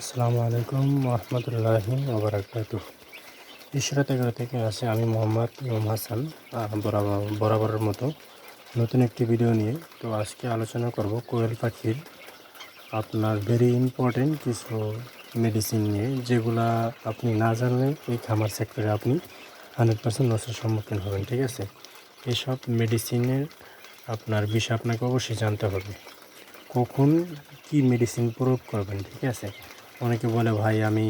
আসসালামু আলাইকুম রহমতুল্লাহি ওবরাকাতুহ। ইশরাত 11 থেকে আসে আমি মোহাম্মদ ইমাম হাসান। বরাবরের মতো নতুন একটি ভিডিও নিয়ে তো আজকে আলোচনা করব কোয়েল পাখির আপনার ভেরি ইম্পর্টেন্ট কিছু মেডিসিন নিয়ে, যেগুলা আপনি না জানলে এই খামার সেক্টরে আপনি 100% লসের সম্মুখীন হবেন। ঠিক আছে, এইসব মেডিসিনের আপনার বিষয় আপনাকে অবশ্যই জানতে হবে। কখন কি মেডিসিন প্রয়োগ করবেন, ঠিক আছে। অনেকে বলে, ভাই আমি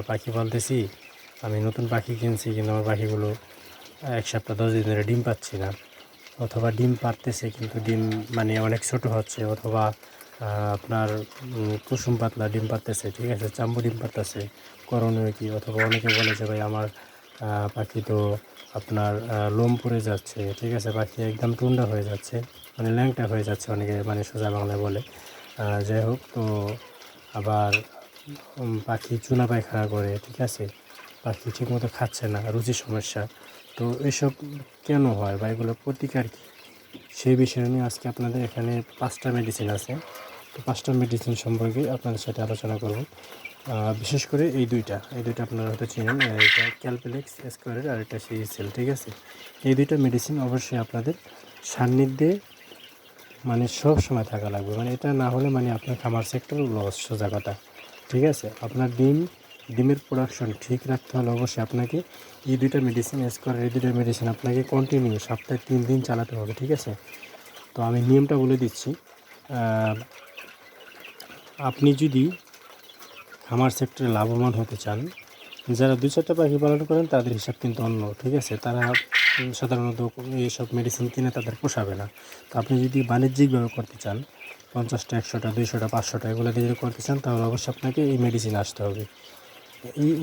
পাখি পালতেছি, আমি নতুন পাখি কিনছি কিন্তু আমার পাখিগুলো 1 সপ্তাহ 10 দিন ধরে ডিম পাচ্ছি না, অথবা ডিম পারতেছে কিন্তু ডিম মানে অনেক ছোট হচ্ছে, অথবা আপনার কুসুম পাতলা ডিম পারতেছে, ঠিক আছে, চাম্বু ডিম পারতেছে, করণীয় কি। অথবা অনেকে বলে যে ভাই আমার পাখি তো আপনার লোম পড়ে যাচ্ছে, ঠিক আছে, পাখি একদম টুন্ডা হয়ে যাচ্ছে, মানে ল্যাংটা হয়ে যাচ্ছে, অনেকে মানে সোজা বাংলায় বলে। যাই হোক, তো আবার পাখি চুনা পায়খানা করে, ঠিক আছে, পাখি ঠিকমতো খাচ্ছে না, রুচির সমস্যা। তো এসব কেন হয় বা এগুলোর প্রতিকার কী, সেই বিষয় নিয়ে আজকে আপনাদের এখানে 5টা মেডিসিন আছে। তো 5টা মেডিসিন সম্পর্কে আপনাদের সাথে আলোচনা করব। বিশেষ করে এই দুইটা আপনারা হয়তো চিনেন, এটা ক্যালপেলেক্স স্কোয়ারের আর এটা সিএসএল, ঠিক আছে। এই দুইটা মেডিসিন অবশ্যই আপনাদের সান্নিধ্যে মানে সব সময় থাকা লাগবে, মানে এটা না হলে মানে আপনার খামার সেক্টর লস, সোজা কথা। ঠিক আছে, আপনার ডিমের প্রোডাকশন ঠিক রাখতে হলে অবশ্যই আপনাকে এই দুইটা মেডিসিন আপনাকে কন্টিনিউ সপ্তাহে 3 দিন চালাতে হবে, ঠিক আছে। তো আমি নিয়মটা বলে দিচ্ছি। আপনি যদি খামার সেক্টরে লাভবান হতে চান, যারা 2-4টা পাখি পালন করেন তাদের হিসাব কিন্তু অন্য, ঠিক আছে। তারা সাধারণত এইসব মেডিসিন কিনে তাদের পোষাবে না। তো আপনি যদি বাণিজ্যিকভাবে করতে চান, 50টা 100টা 200টা 500টা এগুলো দিয়ে যদি করতে চান, তাহলে অবশ্যই আপনাকে এই মেডিসিন আসতে হবে।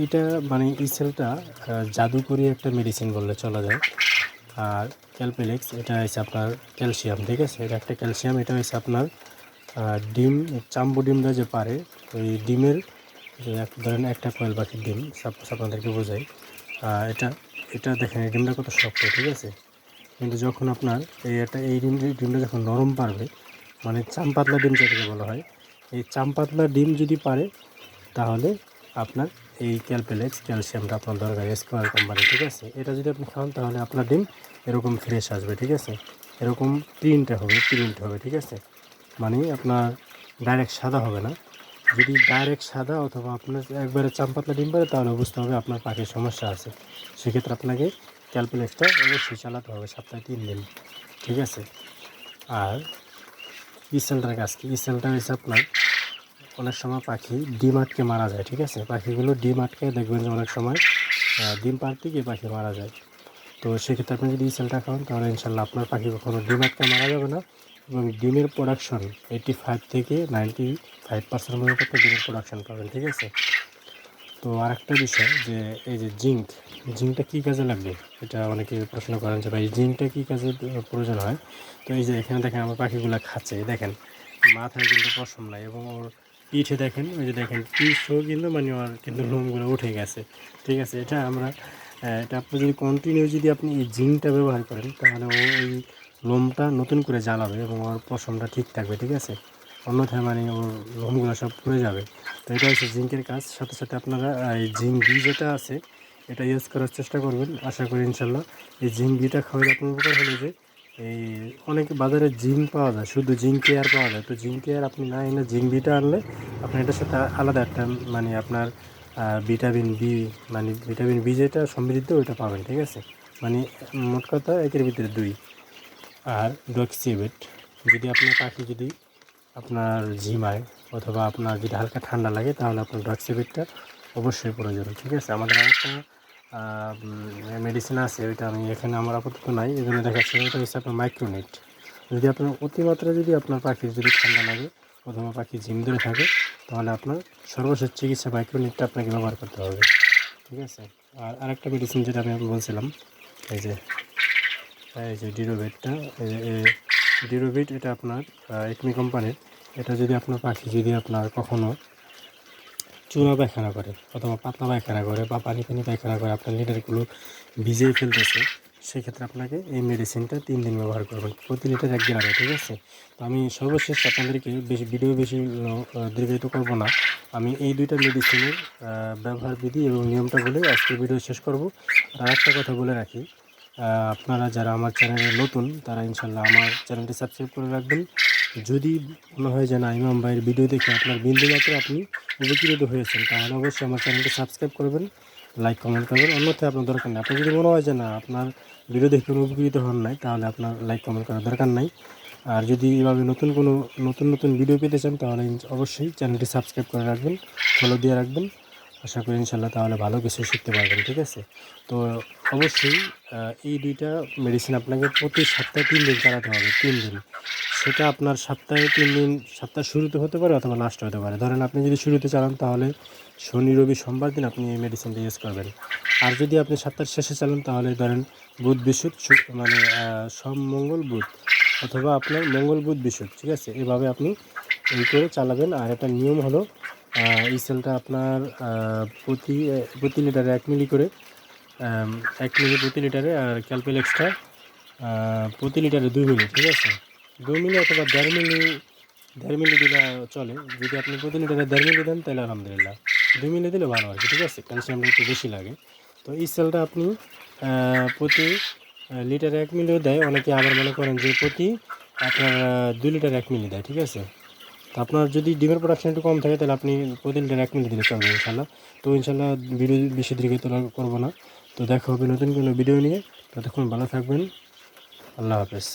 এটা মানে ইসেলটা জাদুকরি একটা মেডিসিন বললে চলা যায়। আর ক্যালপেলেক্স এটা হচ্ছে আপনার ক্যালসিয়াম, ঠিক আছে, এটা একটা ক্যালসিয়াম। এটা হচ্ছে আপনার ডিম, চাম্বু ডিমটা যে পারে, ওই ডিমের যে ধরেন একটা কোয়েল পাখির ডিম, সাপোজ আপনাদেরকে বোঝাই, এটা এটা দেখেন এই ডিমটা কত শক্ত, ঠিক আছে। কিন্তু যখন আপনার এই ডিমটা যখন নরম পারবে, মানে চামপাতলা ডিম যেটাকে বলা হয়, এই চামপাতলা ডিম যদি পারে, তাহলে আপনার এই ক্যালপেলেক্স ক্যালসিয়ামটা আপনার দরকার, স্কোয়ার কোম্পানি, ঠিক আছে। এটা যদি আপনি খান তাহলে আপনার ডিম এরকম ফ্রেশ আসবে, ঠিক আছে, এরকম প্রিন্ট হবে, ঠিক আছে। মানে আপনার ডাইরেক্ট সাদা হবে না। যদি ডাইরেক্ট সাদা অথবা আপনার একবারে চামপাতলা ডিম পারে, তাহলে বুঝতে হবে আপনার পাখির সমস্যা আছে। সেক্ষেত্রে আপনাকে ক্যালকুলেটরটা অবশ্যই চালাতে হবে সপ্তাহে 3 দিন, ঠিক আছে। আর ইসেলটার কাজ কি? ইসেলটা হচ্ছে আপনার অনেক সময় পাখি ডিম আটকে মারা যায়, ঠিক আছে। পাখিগুলো ডিম আটকে দেখবেন যে অনেক সময় ডিম পাড়তে গিয়ে পাখি মারা যায়। তো সেক্ষেত্রে আপনি যদি ইসেলটা খান, তাহলে ইনশাল্লাহ আপনার পাখি কখনো ডিম আটকে মারা যাবে না, এবং ডিমের প্রোডাকশন 85 থেকে 95% পর্যন্ত আপনি ডিমের প্রোডাকশন পাবেন, ঠিক আছে। তো আরেকটা বিষয় যে এই যে জিঙ্কটা কী কাজে লাগবে, এটা অনেকে প্রশ্ন করেন যে ভাই জিঙ্কটা কী কাজে প্রয়োজন হয়। তো এই যে এখানে দেখেন আমার পাখিগুলো খাচ্ছে, দেখেন মাথায় কিন্তু পশম নাই, এবং ওর পিঠে দেখেন, ওই যে দেখেন পিঠও কিন্তু মানে ওর কিন্তু লোমগুলো উঠে গেছে, ঠিক আছে। এটা আপনি যদি কন্টিনিউ যদি আপনি এই জিঙ্কটা ব্যবহার করেন, তাহলে ও ওই লোমটা নতুন করে জ্বালাবে এবং ওর পশমটা ঠিক থাকবে, ঠিক আছে। অন্যথায় মানে ওর লোমগুলো সব পুড়ে যাবে। তো এটা হচ্ছে জিঙ্কের কাজ। সাথে সাথে আপনারা এই জিঙ্ক বি যেটা আছে, এটা ইউজ করার চেষ্টা করবেন। আশা করি ইনশাল্লাহ এই জিঙ্ক বিটা খাওয়ালে আপনার উপকার হলো যে এই অনেক বাজারে জিঙ্ক পাওয়া যায়, শুধু জিঙ্ক কেয়ার পাওয়া যায়। তো জিঙ্ক কেয়ার আপনি না এনে জিঙ্ক বিটা আনলে আপনার এটার সাথে আলাদা একটা মানে আপনার ভিটামিন বি, মানে ভিটামিন বি যেটা সমৃদ্ধ ওইটা পাবেন, ঠিক আছে। মানে মোট কথা একের ভিতরে দুই। আর ডক্সিবেট, যদি আপনার পাখি যদি আপনার ঝিমায় অথবা আপনার যদি হালকা ঠান্ডা লাগে, তাহলে আপনার ডক্সিবেটটা অবশ্যই প্রয়োজন, ঠিক আছে। আমাদের আরেকটা মেডিসিন আছে, ওইটা আমি এখানে আমার আপাতত নাই, এই জন্য দেখাচ্ছি। ওইটা হচ্ছে আপনার মাইক্রোনিট। যদি আপনার অতিমাত্রা যদি আপনার পাখির যদি ঠান্ডা লাগে অথবা পাখি ঝিম ধরে থাকে, তাহলে আপনার সর্বশেষ চিকিৎসা মাইক্রোনিটটা আপনাকে ব্যবহার করতে হবে, ঠিক আছে। আর আরেকটা মেডিসিন যেটা আমি বলছিলাম, এই যে ডিরোভেটটা, ডিরোভেট, এটা আপনার একমি কোম্পানির। এটা যদি আপনার পাখি যদি আপনার কখনও চুনা পায়খানা করে অথবা পাতলা পায়খানা করে বা পানি পায়খানা করে, আপনার লিটারগুলো ভিজিয়ে ফেলতেছে, সেক্ষেত্রে আপনাকে এই মেডিসিনটা 3 দিন ব্যবহার করবেন, প্রতি লিটার 1 গ্রামে, ঠিক আছে? তো আমি সর্বশেষ আপনাদেরকে বেশি দীর্ঘায়িত করব না। আমি এই 2টা মেডিসিনের ব্যবহার বিধি এবং নিয়মটা বলে আজকে ভিডিও শেষ করব। আর একটা কথা বলে রাখি, আপনারা যারা আমার চ্যানেলে নতুন তারা ইনশাল্লাহ আমার চ্যানেলটি সাবস্ক্রাইব করে রাখবেন। যদি মনে হয় যে না ইমাম ভাইয়ের ভিডিও দেখে আপনার বিন্দুমাত্র আপনি উপকৃত হয়েছেন, তাহলে অবশ্যই আমার চ্যানেলটি সাবস্ক্রাইব করবেন, লাইক কমেন্ট করবেন। অন্যথায় আপনার দরকার নেই। আপনার যদি মনে হয় যে না আপনার ভিডিও দেখে কোনো উপকৃত হন নাই, তাহলে আপনার লাইক কমেন্ট করার দরকার নাই। আর যদি এভাবে নতুন ভিডিও পেতে চান, তাহলে অবশ্যই চ্যানেলটি সাবস্ক্রাইব করে রাখবেন, ফলো দিয়ে রাখবেন। আশা করি ইনশাল্লাহ তাহলে ভালো কিছু শিখতে পারবেন, ঠিক আছে? তো অবশ্যই এই 2টা মেডিসিন আপনাকে প্রতি সপ্তাহে 3 দিন চালাতে হবে, 3 দিন। সেটা আপনার সপ্তাহে 3 দিন, সপ্তাহের শুরুতে হতে পারে অথবা লাস্টে হতে পারে। ধরেন আপনি যদি শুরুতে চালান, তাহলে শনি, রবি, সোমবার দিন আপনি এই মেডিসিনটা ইউজ করবেন। আর যদি আপনি সপ্তাহের শেষে চালান, তাহলে ধরেন বুধ, বৃহস্পতি, মানে সোম, মঙ্গল, বুধ, অথবা আপনার মঙ্গল, বুধ, বৃহস্পতি, ঠিক আছে? এভাবে আপনি এই করে চালাবেন। আর একটা নিয়ম হলো, এই সেলটা আপনার প্রতি লিটারে 1 মিলি করে, 1 মিলি প্রতি লিটারে, আর ক্যালপেল এক্সট্রা প্রতি লিটারে 2 মিলি, ঠিক আছে? 2 মিলি অথবা 1.5 মিলি দিলে চলে। যদি আপনি প্রতি লিটারে 1.5 মিলি দেন, তাহলে আলহামদুলিল্লাহ। 2 মিলি দিলে ভালো আর কি, ঠিক আছে? ক্যালসিয়ামটা একটু বেশি লাগে। তো এই সেলটা আপনি প্রতি লিটারে 1 মিলিও দেয়। অনেকে আবার মনে করেন যে প্রতি আপনার 2 লিটারে 1 মিলি দেয়, ঠিক আছে? তো আপনার যদি ডিমের প্রোডাকশন একটু কম থাকে, তাহলে আপনি প্রতি লিটারে 1 মিলি দিলে চলবে ইনশাল্লাহ। তো ইনশাল্লাহ ভিডিও বেশি দীর্ঘায়িত করবো না। তো দেখা হবে নতুন কোনো ভিডিও নিয়ে। ততক্ষণ ভালো থাকবেন। আল্লাহ হাফেজ।